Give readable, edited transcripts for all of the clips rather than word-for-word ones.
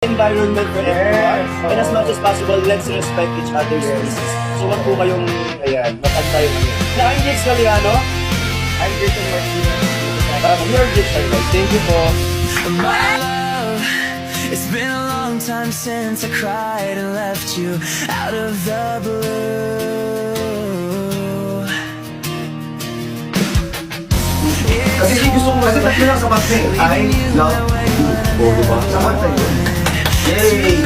environment for everyone. And as much as possible, let's respect each other's spaces. So wag po kayong, ayan, matanda yung ano. I'm Rich Galiano. I'm Rich Martina. You're Rich Galiano. Thank you po. My love, it's been a long time since I cried and left you out of the blue. Kasi gusto ko kasi tatlo lang sa mata eh. I love you. O, diba? Sa mata yun. Yay!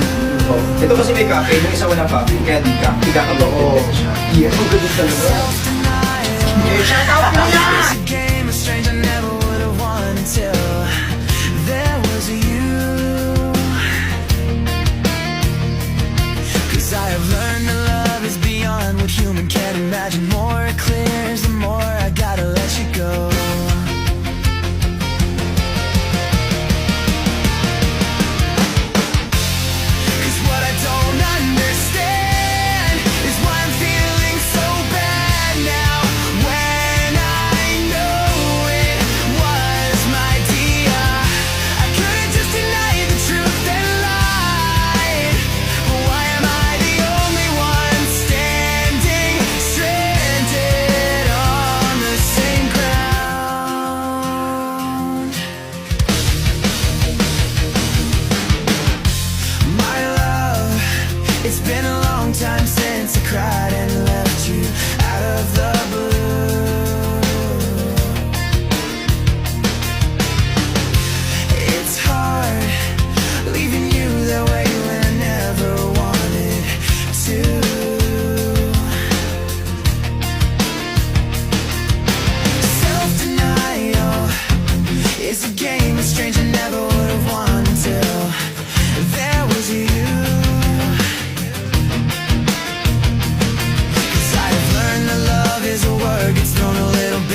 Ito kasi may cafe, yung isa wala pa. Kaya di ka, ikakabang siya. Yes, ang ganda talaga. Shout out mo na! It's a game of strange I never would have won until there was you. 'Cause I have learned that love is beyond what human can imagine. More it clears, the more I gotta let you go. It's been a long time since I cried and left you out of the blue. It's hard leaving you that way when I never wanted to. Self-denial is a game of strange I never would have won until there was you.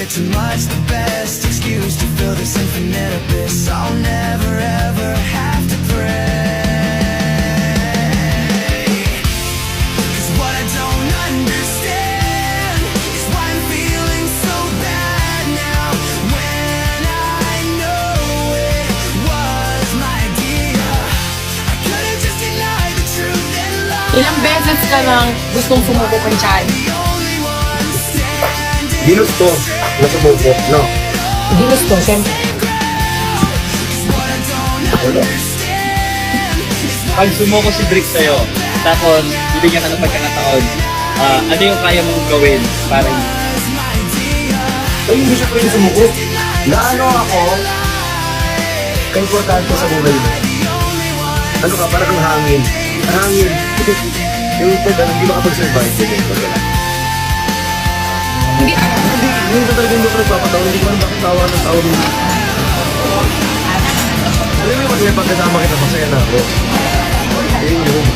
Too much, the best excuse to fill this infinite abyss. I'll never ever have to pray. 'Cause what I don't understand is why I'm feeling so bad now, when I know it was my idea. I could've just denied the truth and lied. Ilang beses ka nang gustong sumuko kay Chan? Ginusto, nasumuko, no? Ginusto, siyempre. Wala. Pag sumuko si Brick sa'yo, tapos bibigyan ka ng pagkakataon, ano yung kaya mong gawin para Ay, hindi siya pwede sumuko. Naano ako, ka-importante sa buhay mo. Ano ka, parang kang hangin. Hangin. Yung pag, hindi makapag-survive din. Hindi ko talaga hindi ko nagpapatawa. Hindi ko naman tawa ng tao rin. Alam mo yung pag may pagkasama kita, masaya na ako. Ayun yun.